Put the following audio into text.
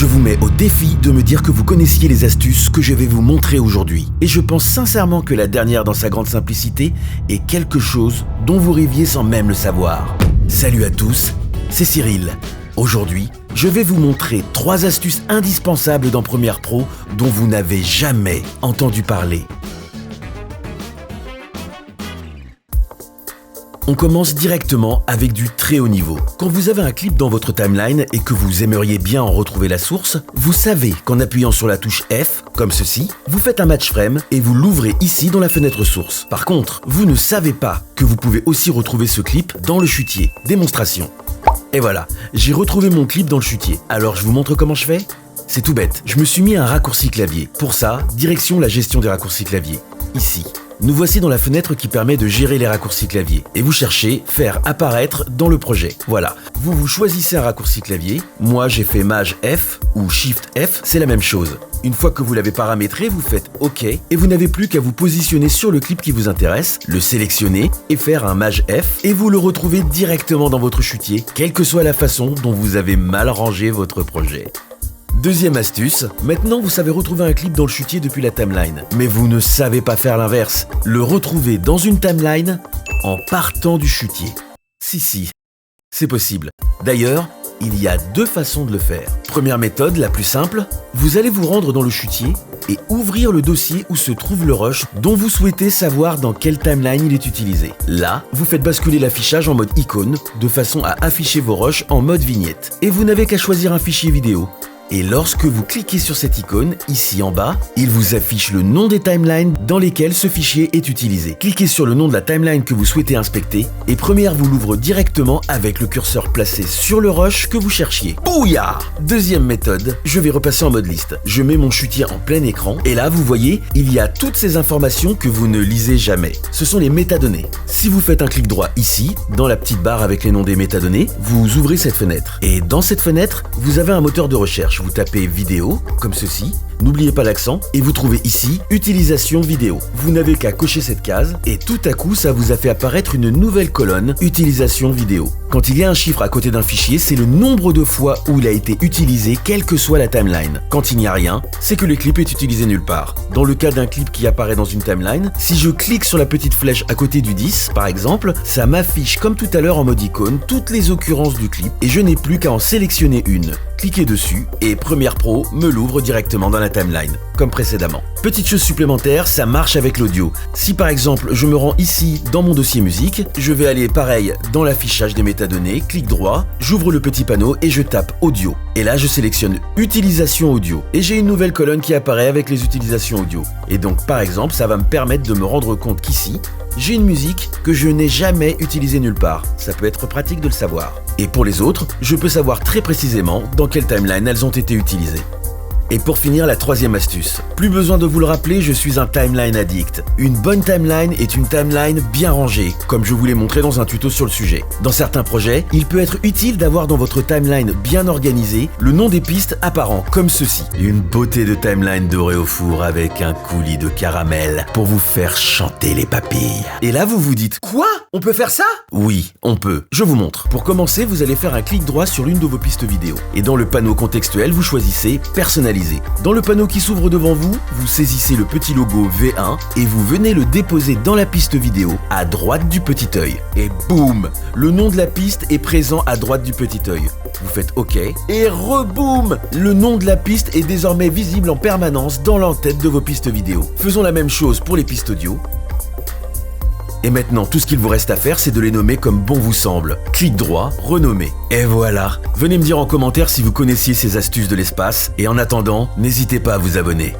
je vous mets au défi de me dire que vous connaissiez les astuces que je vais vous montrer aujourd'hui. Et je pense sincèrement que la dernière dans sa grande simplicité est quelque chose dont vous rêviez sans même le savoir. Salut à tous, c'est Cyril. Aujourd'hui, je vais vous montrer 3 astuces indispensables dans Premiere Pro dont vous n'avez jamais entendu parler. On commence directement avec du très haut niveau. Quand vous avez un clip dans votre timeline et que vous aimeriez bien en retrouver la source, vous savez qu'en appuyant sur la touche F, comme ceci, vous faites un match frame et vous l'ouvrez ici dans la fenêtre source. Par contre, vous ne savez pas que vous pouvez aussi retrouver ce clip dans le chutier. Démonstration. Et voilà, j'ai retrouvé mon clip dans le chutier. Alors je vous montre comment je fais ? C'est tout bête, je me suis mis un raccourci clavier. Pour ça, direction la gestion des raccourcis clavier. Ici. Nous voici dans la fenêtre qui permet de gérer les raccourcis clavier. Et vous cherchez « Faire apparaître dans le projet ». Voilà. Vous choisissez un raccourci clavier. Moi, j'ai fait Maj F ou Shift F, c'est la même chose. Une fois que vous l'avez paramétré, vous faites OK et vous n'avez plus qu'à vous positionner sur le clip qui vous intéresse, le sélectionner et faire un Maj F et vous le retrouvez directement dans votre chutier, quelle que soit la façon dont vous avez mal rangé votre projet. Deuxième astuce, maintenant vous savez retrouver un clip dans le chutier depuis la timeline. Mais vous ne savez pas faire l'inverse, le retrouver dans une timeline en partant du chutier. Si, c'est possible. D'ailleurs, il y a 2 façons de le faire. Première méthode, la plus simple, vous allez vous rendre dans le chutier et ouvrir le dossier où se trouve le rush dont vous souhaitez savoir dans quelle timeline il est utilisé. Là, vous faites basculer l'affichage en mode icône de façon à afficher vos rushs en mode vignette. Et vous n'avez qu'à choisir un fichier vidéo. Et lorsque vous cliquez sur cette icône, ici en bas, il vous affiche le nom des timelines dans lesquelles ce fichier est utilisé. Cliquez sur le nom de la timeline que vous souhaitez inspecter et Premiere vous l'ouvre directement avec le curseur placé sur le rush que vous cherchiez. Bouya! Deuxième méthode, je vais repasser en mode liste. Je mets mon chutier en plein écran et là, vous voyez, il y a toutes ces informations que vous ne lisez jamais. Ce sont les métadonnées. Si vous faites un clic droit ici, dans la petite barre avec les noms des métadonnées, vous ouvrez cette fenêtre. Et dans cette fenêtre, vous avez un moteur de recherche. Vous tapez vidéo, comme ceci, n'oubliez pas l'accent, et vous trouvez ici utilisation vidéo. Vous n'avez qu'à cocher cette case, et tout à coup, ça vous a fait apparaître une nouvelle colonne, utilisation vidéo. Quand il y a un chiffre à côté d'un fichier, c'est le nombre de fois où il a été utilisé, quelle que soit la timeline. Quand il n'y a rien, c'est que le clip est utilisé nulle part. Dans le cas d'un clip qui apparaît dans une timeline, si je clique sur la petite flèche à côté du 10, par exemple, ça m'affiche comme tout à l'heure en mode icône toutes les occurrences du clip, et je n'ai plus qu'à en sélectionner une. Cliquez dessus et Premiere Pro me l'ouvre directement dans la timeline, comme précédemment. Petite chose supplémentaire, ça marche avec l'audio. Si par exemple je me rends ici dans mon dossier musique, je vais aller pareil dans l'affichage des métadonnées, clic droit, j'ouvre le petit panneau et je tape audio. Et là je sélectionne utilisation audio et j'ai une nouvelle colonne qui apparaît avec les utilisations audio. Et donc par exemple ça va me permettre de me rendre compte qu'ici, j'ai une musique que je n'ai jamais utilisée nulle part. Ça peut être pratique de le savoir. Et pour les autres, je peux savoir très précisément dans quelle timeline elles ont été utilisées. Et pour finir, la 3e astuce. Plus besoin de vous le rappeler, je suis un timeline addict. Une bonne timeline est une timeline bien rangée, comme je vous l'ai montré dans un tuto sur le sujet. Dans certains projets, il peut être utile d'avoir dans votre timeline bien organisée le nom des pistes apparents, comme ceci. Une beauté de timeline dorée au four avec un coulis de caramel pour vous faire chanter les papilles. Et là, vous vous dites « Quoi ? On peut faire ça ?» Oui, on peut. Je vous montre. Pour commencer, vous allez faire un clic droit sur l'une de vos pistes vidéo. Et dans le panneau contextuel, vous choisissez « Personnaliser ». Dans le panneau qui s'ouvre devant vous, vous saisissez le petit logo V1 et vous venez le déposer dans la piste vidéo à droite du petit œil. Et boum, le nom de la piste est présent à droite du petit œil. Vous faites OK et reboum, le nom de la piste est désormais visible en permanence dans l'entête de vos pistes vidéo. Faisons la même chose pour les pistes audio. Et maintenant, tout ce qu'il vous reste à faire, c'est de les nommer comme bon vous semble. Clic droit, renommer. Et voilà. Venez me dire en commentaire si vous connaissiez ces astuces de l'espace. Et en attendant, n'hésitez pas à vous abonner.